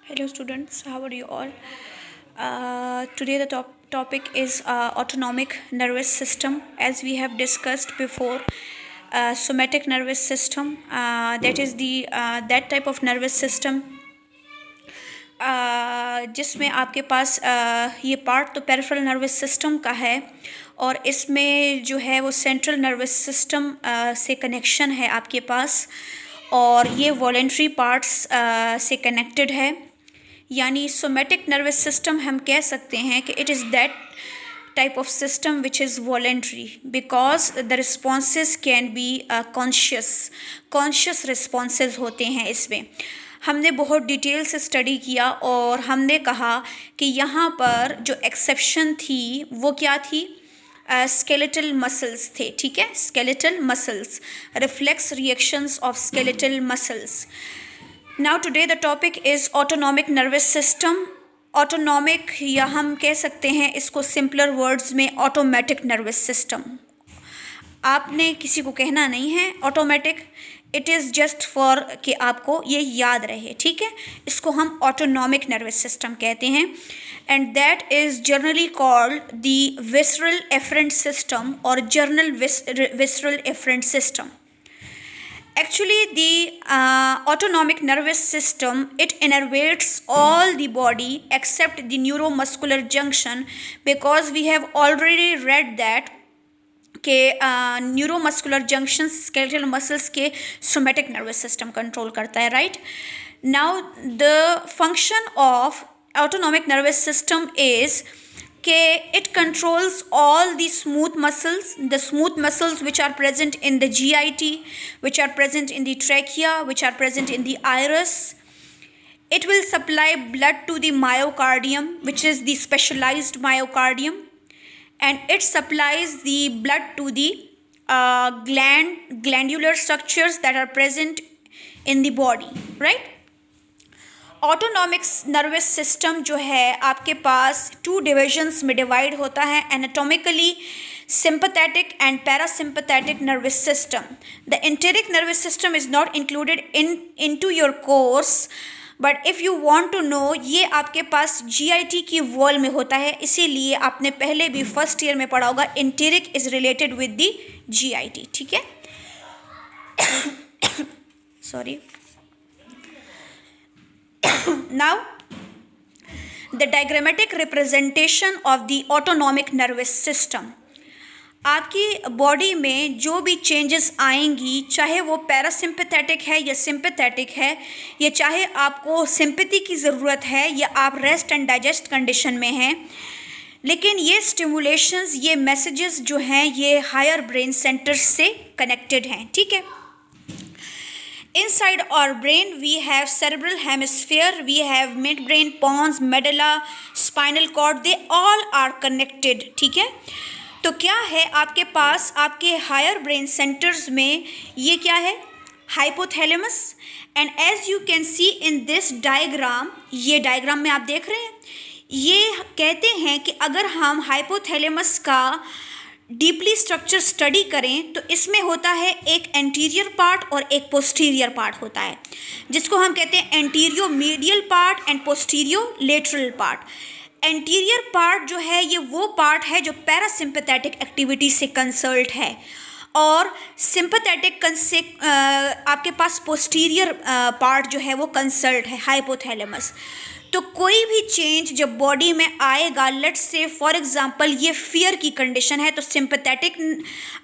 Hello students, how are you all? Today the topic is autonomic nervous system. As we have discussed before, somatic nervous system, that is the that type of nervous system जिसमें आपके पास ये part तो peripheral nervous system का है और इसमें जो है वो सेंट्रल नर्वस सिस्टम से कनेक्शन है आपके पास और ये वॉलेंट्री पार्ट्स से कनेक्टेड है। यानी सोमेटिक नर्वस सिस्टम हम कह सकते हैं कि it is that type of system which is voluntary because the responses can be conscious responses होते हैं। इसमें हमने बहुत डिटेल से स्टडी किया और हमने कहा कि यहाँ पर जो एक्सेप्शन थी वो क्या थी, स्केलेटल मसल्स थे। ठीक है, skeletal muscles, reflex reactions of skeletal muscles. Now today the topic is autonomic nervous system. Autonomic या हम कह सकते हैं इसको सिंपलर वर्ड्स में ऑटोमेटिक नर्वस सिस्टम। आपने किसी को कहना नहीं है automatic, it is just for कि आपको ये याद रहे। ठीक है, इसको हम ऑटोनॉमिक नर्वस सिस्टम कहते हैं and that is generally called the visceral afferent system और general visceral afferent system. Actually, the autonomic nervous system, it innervates all the body except the neuromuscular junction, because we have already read that के neuromuscular junction skeletal muscles के somatic nervous system control करता है। Right now the function of autonomic nervous system is it controls all the smooth muscles which are present in the GIT, which are present in the trachea, which are present in the iris. It will supply blood to the myocardium, which is the specialized myocardium, and it supplies the blood to the glandular structures that are present in the body. Right? Autonomic nervous system जो है आपके पास 2 divisions में divide होता है, anatomically sympathetic and parasympathetic nervous system. The enteric nervous system is not included into your course, but if you want to know, ये आपके पास GIT की wall में होता है, इसीलिए आपने पहले भी फर्स्ट ईयर में पढ़ा होगा enteric is related with the GIT. ठीक है, sorry. Now, the diagrammatic representation of the autonomic nervous system. आपकी बॉडी में जो भी चेंजेस आएंगी, चाहे वो पैरासिम्पैथेटिक है या सिंपैथेटिक है, या चाहे आपको सिंपैथी की ज़रूरत है या आप रेस्ट एंड डाइजेस्ट कंडीशन में हैं, लेकिन ये स्टिमुलेशंस, ये मैसेजेस जो हैं ये हायर ब्रेन सेंटर्स से कनेक्टेड हैं। ठीक है, inside our brain we have cerebral hemisphere, we have midbrain, pons, medulla, spinal cord, they all are connected. ठीक है, तो क्या है आपके पास आपके हायर ब्रेन सेंटर्स में, ये क्या है, hypothalamus, and as you can see in this diagram, ये डायग्राम में आप देख रहे हैं, ये कहते हैं कि अगर हम हाइपोथैलेमस का डीपली स्ट्रक्चर स्टडी करें तो इसमें होता है एक एंटीरियर पार्ट और एक पोस्टीरियर पार्ट होता है, जिसको हम कहते हैं anterior medial part and posterior lateral part. Anterior part जो है ये वो पार्ट है जो पैरासिम्पैथेटिक एक्टिविटी से कंसर्न्ड है, और सिंपैथेटिक से आपके पास पोस्टीरियर पार्ट जो है वो कंसर्न्ड है, हाइपोथैलेमस। तो कोई भी चेंज जब बॉडी में आएगा, लेट्स से फॉर एग्जांपल ये फियर की कंडीशन है तो सिंपैथेटिक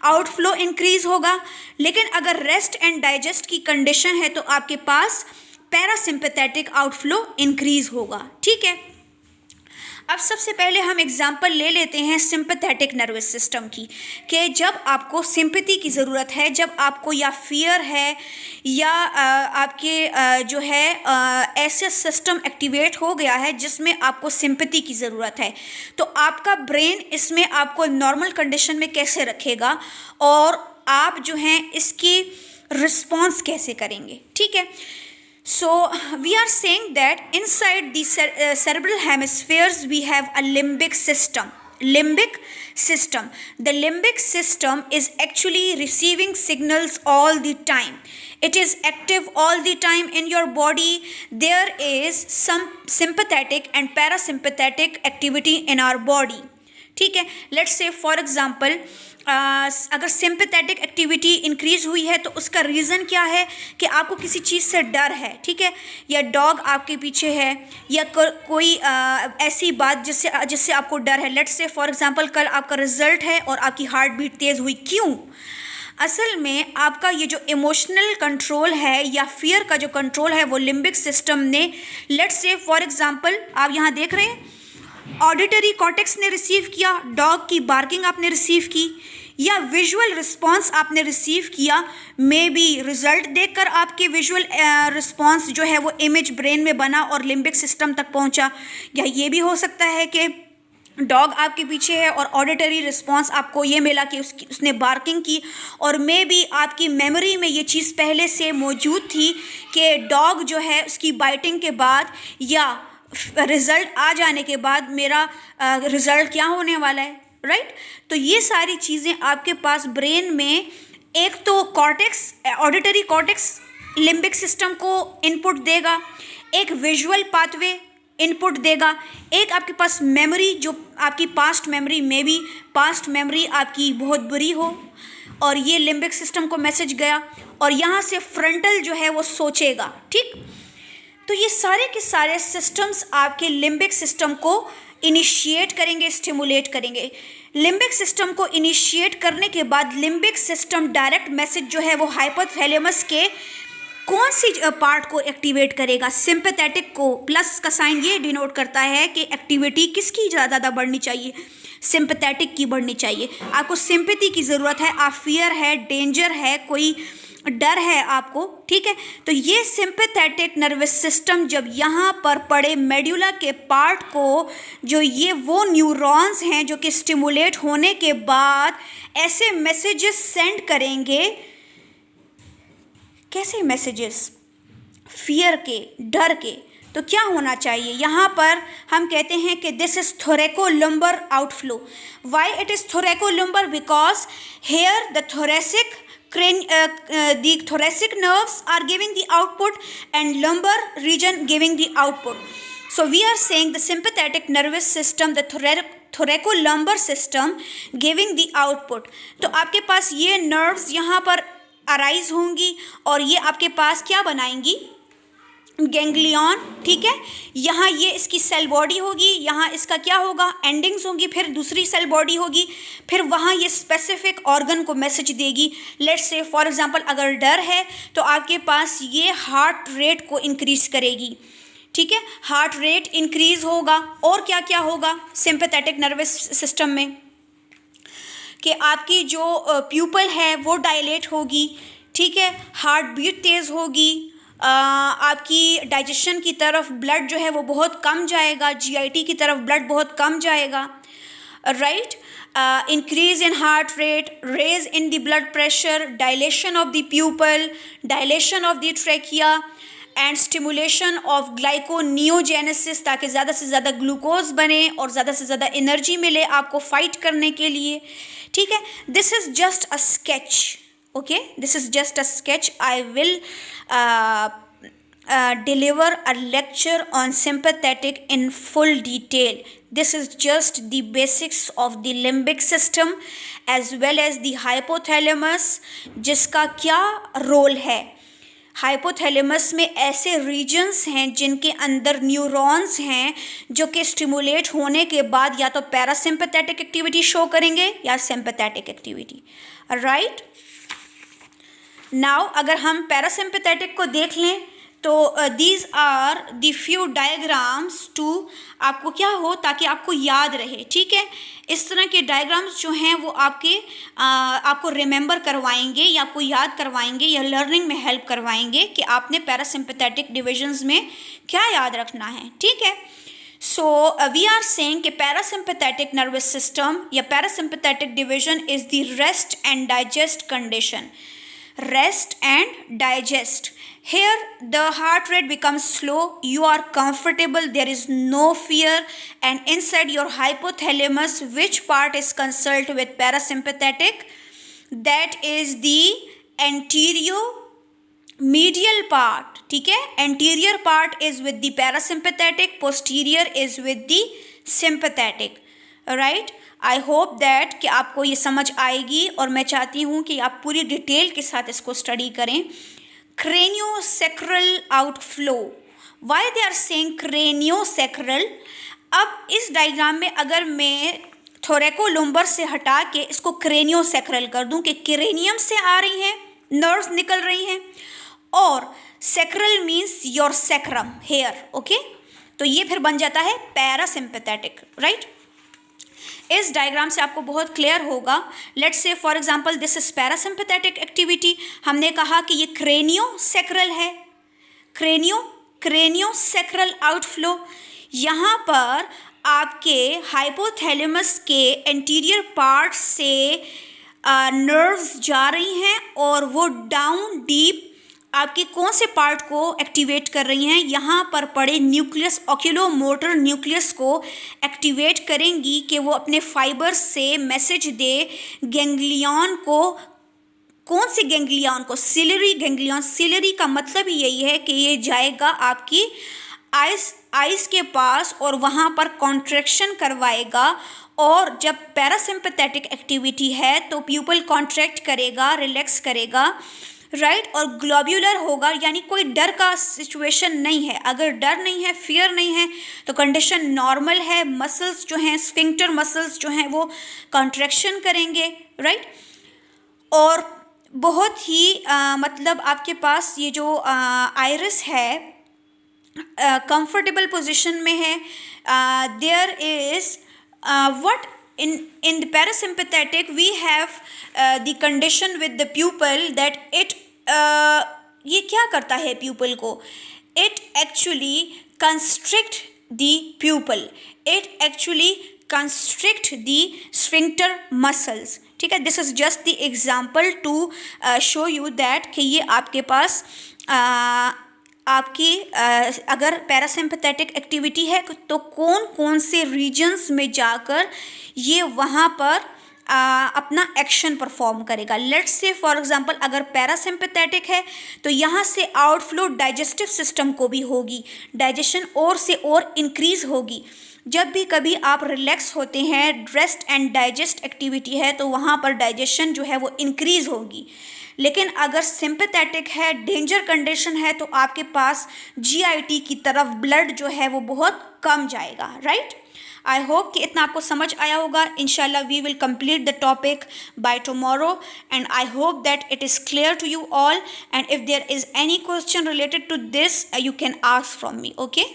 आउटफ्लो इंक्रीज होगा, लेकिन अगर रेस्ट एंड डाइजेस्ट की कंडीशन है तो आपके पास पैरासिम्पैथेटिक आउटफ्लो इंक्रीज होगा। ठीक है, अब सबसे पहले हम एग्जाम्पल ले लेते हैं सिंपैथेटिक नर्वस सिस्टम की, कि जब आपको सिंपैथी की ज़रूरत है, जब आपको या फियर है या आपके जो है ऐसे सिस्टम एक्टिवेट हो गया है जिसमें आपको सिंपैथी की ज़रूरत है, तो आपका ब्रेन इसमें आपको नॉर्मल कंडीशन में कैसे रखेगा और आप जो हैं इसकी रिस्पॉन्स कैसे करेंगे। ठीक है, so we are saying that inside the cerebral hemispheres we have a limbic system. Limbic system. The limbic system is actually receiving signals all the time. It is active all the time in your body. There is some sympathetic and parasympathetic activity in our body. ठीक है, let's say for example अगर sympathetic activity increase हुई है तो उसका reason क्या है कि आपको किसी चीज़ से डर है, ठीक है, या डॉग आपके पीछे है, या कोई ऐसी बात जिससे आपको डर है. लेट्स से फॉर एग्जांपल कल आपका रिजल्ट है और आपकी हार्ट बीट तेज़ हुई. क्यों? असल में आपका ये जो इमोशनल कंट्रोल है या फियर का जो कंट्रोल है वो लिम्बिक सिस्टम ने, लेट्स से फॉर एग्जांपल आप यहाँ देख रहे हैं ऑडिटरी कॉर्टेक्स ने रिसीव किया, डॉग की बार्किंग आपने रिसीव की, या विजुअल रिस्पांस आपने रिसीव किया. मे बी रिजल्ट देखकर आपके विजुअल रिस्पांस जो है वो इमेज ब्रेन में बना और लिम्बिक सिस्टम तक पहुंचा. या ये भी हो सकता है कि डॉग आपके पीछे है और ऑडिटरी रिस्पांस आपको ये मिला कि उसने बार्किंग की, और मे बी आपकी मेमोरी में ये चीज़ पहले से मौजूद थी कि डॉग जो है उसकी बाइटिंग के बाद या रिज़ल्ट आ जाने के बाद मेरा रिज़ल्ट क्या होने वाला है, राइट. तो ये सारी चीज़ें आपके पास ब्रेन में, एक तो cortex, auditory cortex limbic system को इनपुट देगा, एक विजुअल पाथवे इनपुट देगा, एक आपके पास मेमोरी जो आपकी past memory, may be past memory आपकी बहुत बुरी हो और ये लिम्बिक सिस्टम को मैसेज गया, और यहाँ से फ्रंटल जो है वो सोचेगा, ठीक. तो ये सारे के सारे सिस्टम्स आपके लिम्बिक सिस्टम को इनिशिएट करेंगे, स्टिमुलेट करेंगे. लिम्बिक सिस्टम को इनिशिएट करने के बाद लिम्बिक सिस्टम डायरेक्ट मैसेज जो है वो हाइपोथैलेमस के कौन सी पार्ट को एक्टिवेट करेगा? सिंपैथेटिक को. प्लस का साइन ये डिनोट करता है कि एक्टिविटी किसकी ज़्यादा बढ़नी चाहिए, सिंपैथेटिक की बढ़नी चाहिए. आपको सिंपैथी की ज़रूरत है, आप फियर है, डेंजर है, कोई डर है आपको, ठीक है. तो ये सिंपैथेटिक नर्वस सिस्टम जब यहाँ पर पड़े मेडुला के पार्ट को, जो ये वो न्यूरॉन्स हैं जो कि स्टिमुलेट होने के बाद ऐसे मैसेजेस सेंड करेंगे. कैसे मैसेजेस? फियर के, डर के. तो क्या होना चाहिए यहाँ पर? हम कहते हैं कि this is thoracolumbar outflow. Why it is thoracolumbar? Because here the thoracic the thoracic nerves are giving the output and lumbar region giving the output. So we are saying the sympathetic nervous system, the thoracolumbar system giving the output. तो आपके पास ये nerves यहाँ पर arise होंगी और ये आपके पास क्या बनाएंगी? गैंग्लियन, ठीक है. यहाँ ये इसकी सेल बॉडी होगी, यहाँ इसका क्या होगा? एंडिंग्स होंगी, फिर दूसरी सेल बॉडी होगी, फिर वहाँ ये स्पेसिफिक ऑर्गन को मैसेज देगी. लेट्स से फॉर एग्जांपल अगर डर है तो आपके पास ये हार्ट रेट को इंक्रीज करेगी, ठीक है. हार्ट रेट इंक्रीज होगा और क्या क्या होगा सिंपैथेटिक नर्वस सिस्टम में, कि आपकी जो प्यूपल है वो डायलेट होगी, ठीक है. हार्ट बीट तेज़ होगी, आपकी डाइजेशन की तरफ ब्लड जो है वो बहुत कम जाएगा, जीआईटी की तरफ ब्लड बहुत कम जाएगा, right. Increase in heart rate, raise in the blood pressure, dilation of the pupil, dilation of the trachea and stimulation of glyconeogenesis, ताकि ज़्यादा से ज़्यादा ग्लूकोज बने और ज़्यादा से ज़्यादा एनर्जी मिले आपको फाइट करने के लिए, ठीक है. This is just a sketch. Okay, this is just a sketch. I will deliver a lecture on sympathetic in full detail. This is just the basics of the limbic system as well as the hypothalamus, जिसका क्या role है. Hypothalamus में ऐसे regions हैं जिनके अंदर neurons हैं जो कि स्टिमुलेट होने के बाद या तो पैरासिम्पैथेटिक एक्टिविटी शो करेंगे या सिंपैथेटिक एक्टिविटी, राइट. नाउ अगर हम पैरासिम्पैथेटिक को देख लें तो these are the few diagrams to, आपको क्या हो ताकि आपको याद रहे, ठीक है. इस तरह के डायग्राम्स जो हैं वो आपको रिमेंबर करवाएंगे या आपको याद करवाएंगे या लर्निंग में हेल्प करवाएंगे कि आपने पैरासिम्पैथेटिक डिविजन्स में क्या याद रखना है, ठीक है. So we are saying कि पैरासिम्पैथेटिक नर्वस सिस्टम या parasympathetic division is the rest and digest condition. Rest and digest. Here the heart rate becomes slow, you are comfortable, there is no fear, and inside your hypothalamus, which part is concerned with parasympathetic? That is the anterior medial part, ठीक है. Anterior part is with the parasympathetic, posterior is with the sympathetic, right? I hope that कि आपको ये समझ आएगी और मैं चाहती हूँ कि आप पूरी डिटेल के साथ इसको स्टडी करें. Craniosacral outflow, why they are saying craniosacral? अब इस डायग्राम में अगर मैं थोरैकोलुम्बर से हटा के इसको क्रेनियोसेक्रल कर दूं कि क्रेनियम से आ रही हैं नर्व्स निकल रही हैं, और sacral means your sacrum here, okay. तो ये फिर बन जाता है पैरासिम्पैथेटिक, राइट. इस डायग्राम से आपको बहुत क्लियर होगा. Let's say for example this is parasympathetic activity. हमने कहा कि ये क्रेनियोसेक्रल है, क्रेनियोसेक्रल आउटफ्लो. यहाँ पर आपके हाइपोथैलेमस के एंटीरियर पार्ट से नर्व्स जा रही हैं और वो डाउन डीप आपके कौन से पार्ट को एक्टिवेट कर रही हैं? यहाँ पर पड़े न्यूक्लियस, ऑक्यूलोमोटर न्यूक्लियस को एक्टिवेट करेंगी कि वो अपने फाइबर्स से मैसेज दे गैंग्लियन को. कौन से गैंग्लियन को? Ciliary ganglion. सिलरी का मतलब ही यही है कि ये जाएगा आपकी आइस के पास और वहाँ पर कॉन्ट्रैक्शन करवाएगा. और जब पैरासिम्पैथेटिक एक्टिविटी है तो प्यूपल कॉन्ट्रैक्ट करेगा, रिलैक्स करेगा, राइट. और ग्लोब्यूलर होगा, यानी कोई डर का सिचुएशन नहीं है. अगर डर नहीं है, फियर नहीं है, तो कंडीशन नॉर्मल है. मसल्स जो हैं, स्फिंक्टर मसल्स जो हैं, वो कॉन्ट्रैक्शन करेंगे, राइट. और बहुत ही मतलब आपके पास ये जो आइरिस है कंफर्टेबल पोजीशन में है. There is what in the parasympathetic we have the condition with the pupil that it ये क्या करता है pupil को? It actually constrict the pupil, it actually constrict the sphincter muscles, ठीक है. This is just the example to show you that कि ये आपके पास आपकी अगर पैरासिम्पैथेटिक एक्टिविटी है तो कौन कौन से रीजन्स में जाकर ये वहाँ पर अपना एक्शन परफॉर्म करेगा. लेट्स से फॉर एग्जांपल अगर पैरासिम्पैथेटिक है तो यहाँ से आउटफ्लो डाइजेस्टिव सिस्टम को भी होगी, डाइजेशन और से और इंक्रीज होगी. जब भी कभी आप रिलैक्स होते हैं, रेस्ट एंड डाइजेस्ट एक्टिविटी है, तो वहाँ पर डाइजेशन जो है वो इंक्रीज होगी. लेकिन अगर सिंपैथेटिक है, डेंजर कंडीशन है, तो आपके पास जीआईटी की तरफ ब्लड जो है वो बहुत कम जाएगा, राइट. आई होप कि इतना आपको समझ आया होगा. इंशाल्लाह we will complete the topic by tomorrow and I hope that it is clear to you all. And if there is any question related to this you can ask from me, okay.